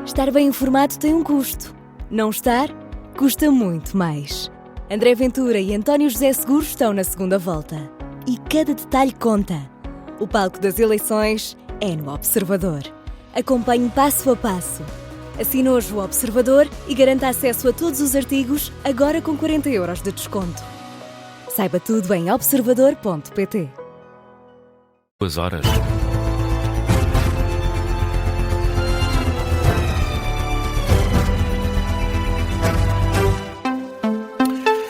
Estar bem informado tem um custo. Não estar, custa muito mais. André Ventura e António José Seguro estão na segunda volta. E cada detalhe conta. O palco das eleições é no Observador. Acompanhe passo a passo. Assine hoje o Observador e garanta acesso a todos os artigos, agora com 40 € de desconto. Saiba tudo em observador.pt. 2 horas.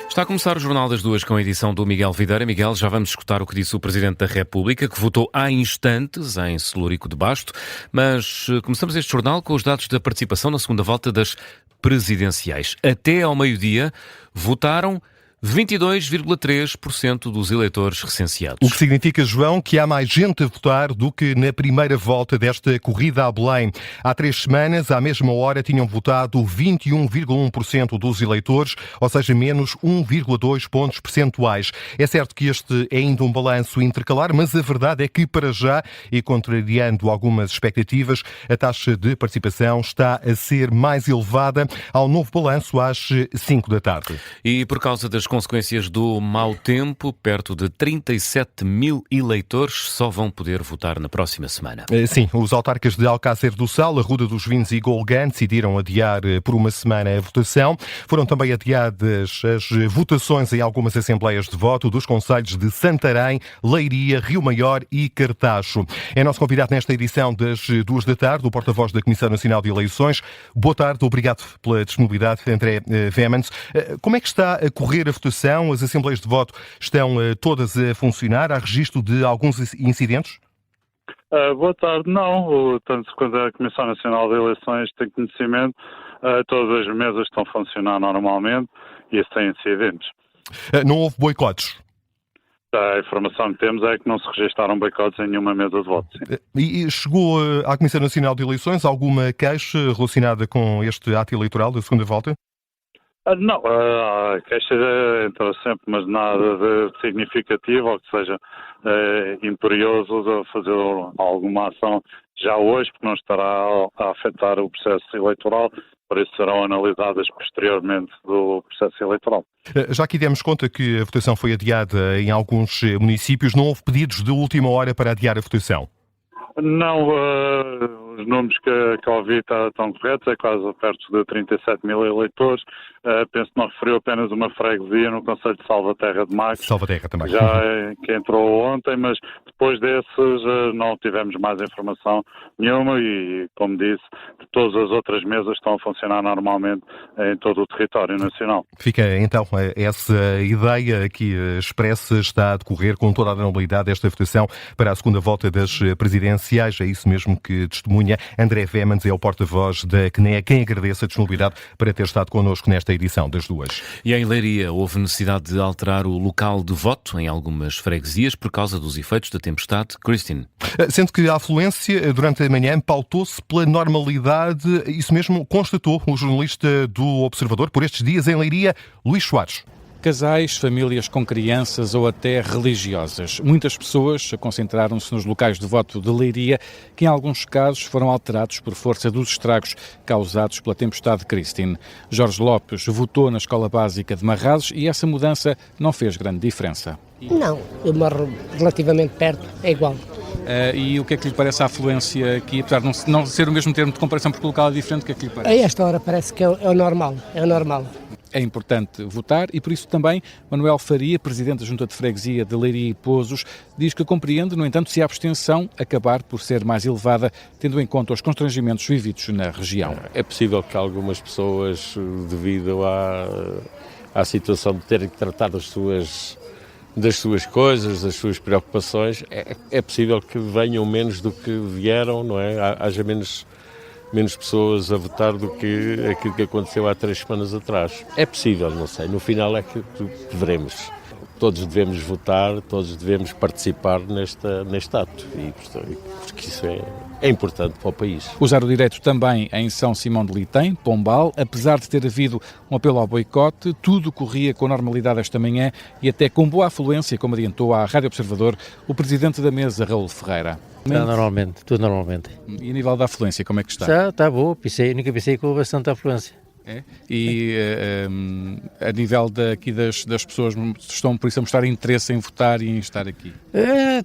Está a começar o Jornal das Duas com a edição do Miguel Videira. Miguel, já vamos escutar o que disse o Presidente da República, que votou há instantes em Celúrico de Basto, mas começamos este jornal com os dados da participação na segunda volta das presidenciais. Até ao meio-dia, votaram 22,3% dos eleitores recenseados. O que significa, João, que há mais gente a votar do que na primeira volta desta corrida a Belém. Há 3 semanas, à mesma hora, tinham votado 21,1% dos eleitores, ou seja, menos 1,2 pontos percentuais. É certo que este é ainda um balanço intercalar, mas a verdade é que, para já, e contrariando algumas expectativas, a taxa de participação está a ser mais elevada ao novo balanço às 5 da tarde. E por causa das consequências do mau tempo, perto de 37 mil eleitores só vão poder votar na próxima semana. Sim, os autarcas de Alcácer do Sal, a Ruda dos Vinhos e Golgã decidiram adiar por uma semana a votação. Foram também adiadas as votações em algumas assembleias de voto dos concelhos de Santarém, Leiria, Rio Maior e Cartacho. É nosso convidado nesta edição das 2 da tarde, o porta-voz da Comissão Nacional de Eleições. Boa tarde, obrigado pela disponibilidade, André Vemans. Como é que está a correr a votação? As assembleias de voto estão todas a funcionar? Há registro de alguns incidentes? Boa tarde. Não, tanto quanto a Comissão Nacional de Eleições tem conhecimento, todas as mesas estão a funcionar normalmente e sem incidentes. Não houve boicotes? A informação que temos é que não se registaram boicotes em nenhuma mesa de voto. Sim. E chegou à Comissão Nacional de Eleições alguma queixa relacionada com este ato eleitoral da segunda volta? Não, a queixa entra sempre, mas nada de significativo ou que seja imperioso de fazer alguma ação já hoje, porque não estará a afetar o processo eleitoral, por isso serão analisadas posteriormente do processo eleitoral. Já aqui demos conta que a votação foi adiada em alguns municípios, não houve pedidos de última hora para adiar a votação? Não, os números que ouvi estão corretos, é quase perto de 37 mil eleitores. Penso que não referiu apenas uma freguesia no concelho de Salvaterra de Magos. Salvaterra também. Que entrou ontem, mas depois desses não tivemos mais informação nenhuma e, como disse, todas as outras mesas estão a funcionar normalmente em todo o território nacional. Fica então essa ideia que expressa, está a decorrer com toda a normalidade esta votação para a segunda volta das presidenciais. É isso mesmo que testemunha André Vemans, é o porta-voz da CNE. Quem agradece a disponibilidade para ter estado connosco nesta edição das duas. E em Leiria houve necessidade de alterar o local de voto em algumas freguesias por causa dos efeitos da tempestade Christine. Sendo que a afluência durante a manhã pautou-se pela normalidade, isso mesmo constatou o jornalista do Observador por estes dias em Leiria, Luís Soares. Casais, famílias com crianças ou até religiosas. Muitas pessoas concentraram-se nos locais de voto de Leiria, que em alguns casos foram alterados por força dos estragos causados pela tempestade Christine. Jorge Lopes votou na Escola Básica de Marrazes e essa mudança não fez grande diferença. Não, eu moro relativamente perto, é igual. E o que é que lhe parece a afluência aqui, apesar de não ser o mesmo termo de comparação porque o local é diferente, o que é que lhe parece? A esta hora parece que é o normal, é o normal. É importante votar e por isso também Manuel Faria, Presidente da Junta de Freguesia de Leiria e Pozos, diz que compreende, no entanto, se a abstenção acabar por ser mais elevada, tendo em conta os constrangimentos vividos na região. É possível que algumas pessoas, devido à situação de terem que tratar das suas coisas, das suas preocupações, é possível que venham menos do que vieram, não é? Haja menos pessoas a votar do que aquilo que aconteceu há 3 semanas atrás. É possível, não sei. No final é que veremos. Todos devemos votar, todos devemos participar neste ato. E porque isso é importante para o país. Usar o direito também em São Simão de Litem, Pombal, apesar de ter havido um apelo ao boicote, tudo corria com normalidade esta manhã e até com boa afluência, como adiantou à Rádio Observador o presidente da mesa, Raul Ferreira. Está normalmente, tudo normalmente. E a nível da afluência, como é que está? Está boa, nunca pensei com bastante afluência. É? E a nível daqui das pessoas estão por isso a mostrar interesse em votar e em estar aqui?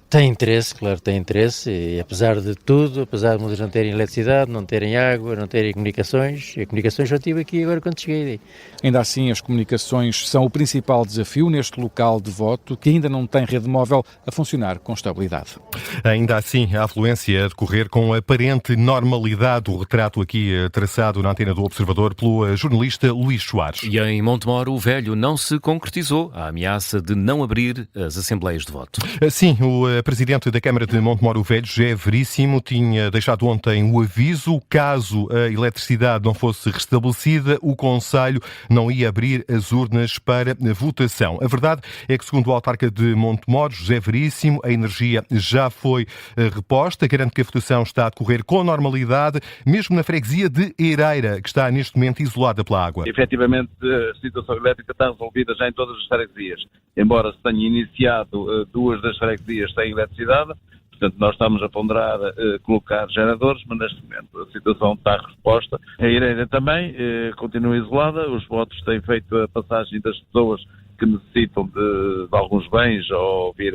Tem interesse, claro, tem interesse, e apesar de tudo, apesar de muitos não terem eletricidade, não terem água, não terem comunicações, a comunicações só tive aqui agora quando cheguei. Ainda assim, as comunicações são o principal desafio neste local de voto, que ainda não tem rede móvel a funcionar com estabilidade. Ainda assim, a afluência a decorrer com aparente normalidade, o retrato aqui traçado na antena do Observador pelo jornalista Luís Soares. E em Montemor, o Velho não se concretizou a ameaça de não abrir as assembleias de voto. Sim, o presidente da Câmara de Montemor, o Velho, José Veríssimo, tinha deixado ontem o aviso, caso a eletricidade não fosse restabelecida, o Conselho não ia abrir as urnas para votação. A verdade é que, segundo o autarca de Montemor, José Veríssimo, a energia já foi reposta, garante que a votação está a decorrer com normalidade, mesmo na freguesia de Eireira, que está neste momento isolada pela água. Efetivamente, a situação elétrica está resolvida já em todas as freguesias, embora se tenha iniciado duas das freguesias sem eletricidade. Portanto, nós estamos a ponderar colocar geradores, mas neste momento a situação está reposta. A Eireira também continua isolada, os votos têm feito a passagem das pessoas que necessitam de alguns bens ou vir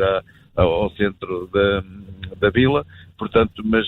ao centro da vila, portanto, mas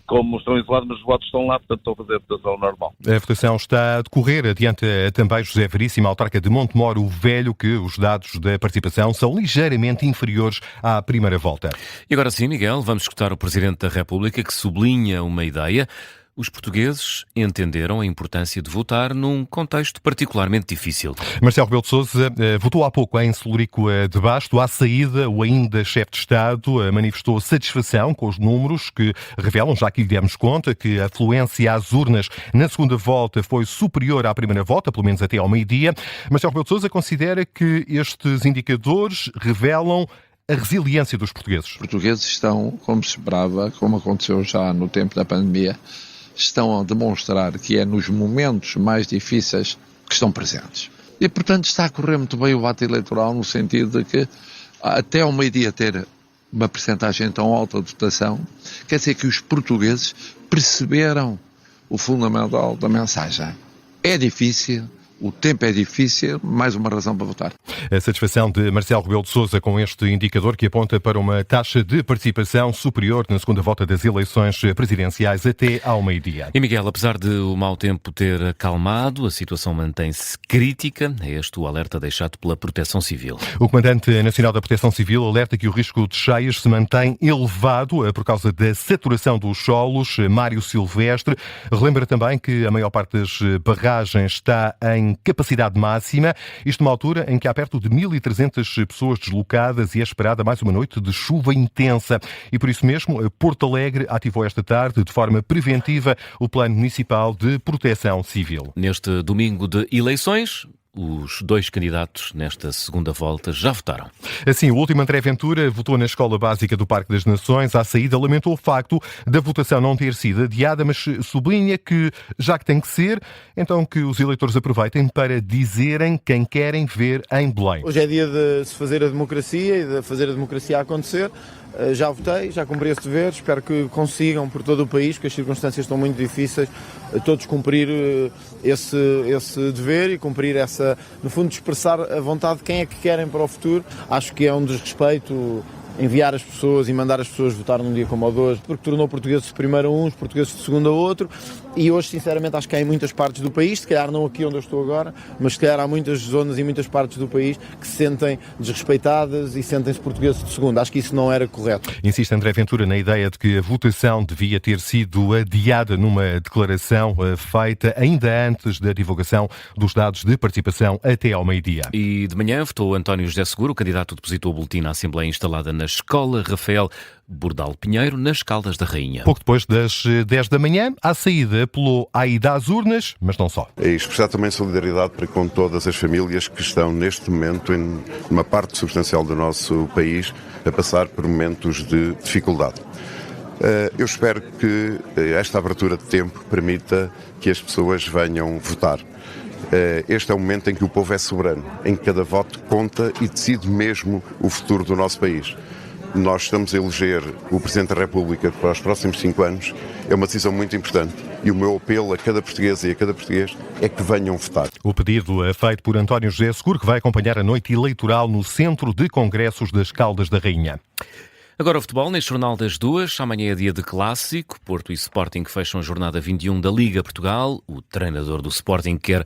como estão isolados, mas os votos estão lá, portanto estão a fazer a votação normal. A votação está a decorrer, adianta também José Veríssimo, autarca de Montemor, o Velho, que os dados da participação são ligeiramente inferiores à primeira volta. E agora sim, Miguel, vamos escutar o Presidente da República, que sublinha uma ideia. Os portugueses entenderam a importância de votar num contexto particularmente difícil. Marcelo Rebelo de Sousa votou há pouco em Celurico de Basto. À saída, o ainda chefe de Estado manifestou satisfação com os números que revelam, já que lhe demos conta, que a afluência às urnas na segunda volta foi superior à primeira volta, pelo menos até ao meio-dia. Marcelo Rebelo de Sousa considera que estes indicadores revelam a resiliência dos portugueses. Os portugueses estão, como se esperava, como aconteceu já no tempo da pandemia, estão a demonstrar que é nos momentos mais difíceis que estão presentes. E, portanto, está a correr muito bem o ato eleitoral no sentido de que, até ao meio-dia ter uma percentagem tão alta de votação, quer dizer que os portugueses perceberam o fundamental da mensagem. É difícil, o tempo é difícil, mais uma razão para votar. A satisfação de Marcelo Rebelo de Sousa com este indicador que aponta para uma taxa de participação superior na segunda volta das eleições presidenciais até ao meio-dia. E Miguel, apesar de o mau tempo ter acalmado, a situação mantém-se crítica. É este o alerta deixado pela Proteção Civil. O Comandante Nacional da Proteção Civil alerta que o risco de cheias se mantém elevado por causa da saturação dos solos. Mário Silvestre relembra também que a maior parte das barragens está em capacidade máxima, isto numa altura em que há perto de 1.300 pessoas deslocadas e é esperada mais uma noite de chuva intensa. E por isso mesmo, Porto Alegre ativou esta tarde, de forma preventiva, o Plano Municipal de Proteção Civil. Neste domingo de eleições, os dois candidatos nesta segunda volta já votaram. Assim, o último André Ventura votou na Escola Básica do Parque das Nações. À saída, lamentou o facto da votação não ter sido adiada, mas sublinha que, já que tem que ser, então que os eleitores aproveitem para dizerem quem querem ver em Belém. Hoje é dia de se fazer a democracia e de fazer a democracia acontecer. Já votei, já cumpri esse dever, espero que consigam por todo o país, porque as circunstâncias estão muito difíceis, todos cumprir esse dever e cumprir essa, no fundo, expressar a vontade de quem é que querem para o futuro. Acho que é um desrespeito enviar as pessoas e mandar as pessoas votar num dia como o de hoje, porque tornou portugueses de primeiro a uns, portugueses de segundo a outro, e hoje, sinceramente, acho que há em muitas partes do país, se calhar não aqui onde eu estou agora, mas se calhar há muitas zonas e muitas partes do país que se sentem desrespeitadas e sentem-se portugueses de segundo. Acho que isso não era correto. Insiste André Ventura na ideia de que a votação devia ter sido adiada numa declaração feita ainda antes da divulgação dos dados de participação até ao meio-dia. E de manhã votou António José Seguro, o candidato depositou o boletim na Assembleia instalada na Escola Rafael Bordal Pinheiro, nas Caldas da Rainha. Pouco depois das 10 da manhã, à saída apelou à ida às urnas, mas não só. E expressar também solidariedade para com todas as famílias que estão neste momento, em uma parte substancial do nosso país, a passar por momentos de dificuldade. Eu espero que esta abertura de tempo permita que as pessoas venham votar. Este é o momento em que o povo é soberano, em que cada voto conta e decide mesmo o futuro do nosso país. Nós estamos a eleger o Presidente da República para os próximos 5 anos. É uma decisão muito importante e o meu apelo a cada portuguesa e a cada português é que venham votar. O pedido é feito por António José Seguro, que vai acompanhar a noite eleitoral no Centro de Congressos das Caldas da Rainha. Agora o futebol, neste Jornal das 2, amanhã é dia de clássico. Porto e Sporting fecham a jornada 21 da Liga Portugal. O treinador do Sporting quer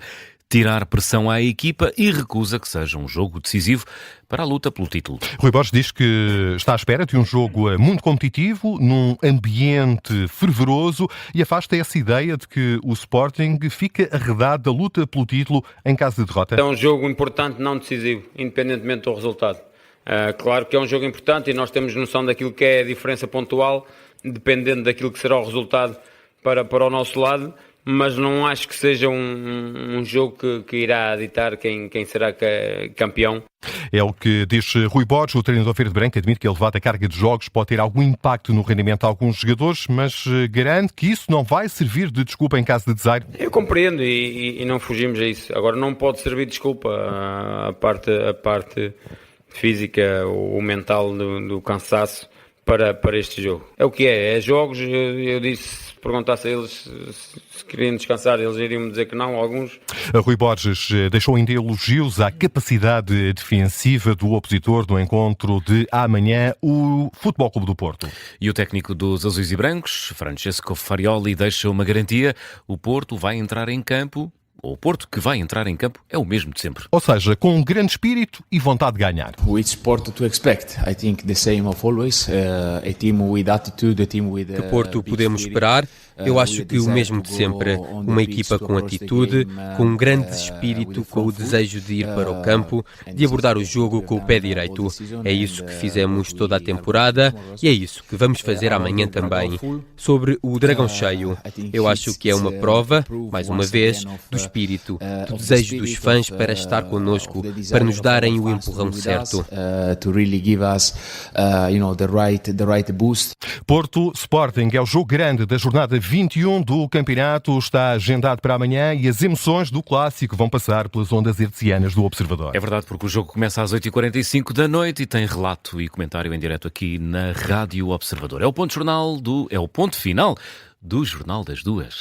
tirar pressão à equipa e recusa que seja um jogo decisivo para a luta pelo título. Rui Borges diz que está à espera de um jogo muito competitivo, num ambiente fervoroso, e afasta essa ideia de que o Sporting fica arredado da luta pelo título em caso de derrota. É um jogo importante, não decisivo, independentemente do resultado. Claro que é um jogo importante e nós temos noção daquilo que é a diferença pontual, dependendo daquilo que será o resultado para o nosso lado, mas não acho que seja um jogo que irá ditar quem será campeão. É o que diz Rui Borges. O treinador verde branco admite que a elevada carga de jogos pode ter algum impacto no rendimento de alguns jogadores, mas garante que isso não vai servir de desculpa em caso de desaire. Eu compreendo e não fugimos a isso. Agora, não pode servir de desculpa a parte física ou mental do cansaço para este jogo. É o que é jogos. Eu disse, se perguntasse a eles se queriam descansar, eles iriam me dizer que não, alguns. Rui Borges deixou ainda elogios à capacidade defensiva do opositor no encontro de amanhã, o Futebol Clube do Porto. E o técnico dos Azuis e Brancos, Francesco Farioli, deixa uma garantia: o Porto vai entrar em campo. O Porto que vai entrar em campo é o mesmo de sempre. Ou seja, com um grande espírito e vontade de ganhar. Which Porto to expect? I think the same of always. A team with attitude, a team with. Que Porto podemos esperar? Eu acho que o mesmo de sempre. Uma equipa com atitude, com um grande espírito, com o desejo de ir para o campo, de abordar o jogo com o pé direito. É isso que fizemos toda a temporada e é isso que vamos fazer amanhã também. Sobre o Dragão Cheio, eu acho que é uma prova, mais uma vez, do espírito, do desejo dos fãs para estar connosco, para nos darem o empurrão certo. Porto Sporting é o jogo grande da jornada 21 do campeonato, está agendado para amanhã e as emoções do clássico vão passar pelas ondas hertzianas do Observador. É verdade, porque o jogo começa às 8h45 da noite e tem relato e comentário em direto aqui na Rádio Observador. É o ponto final do Jornal das 2.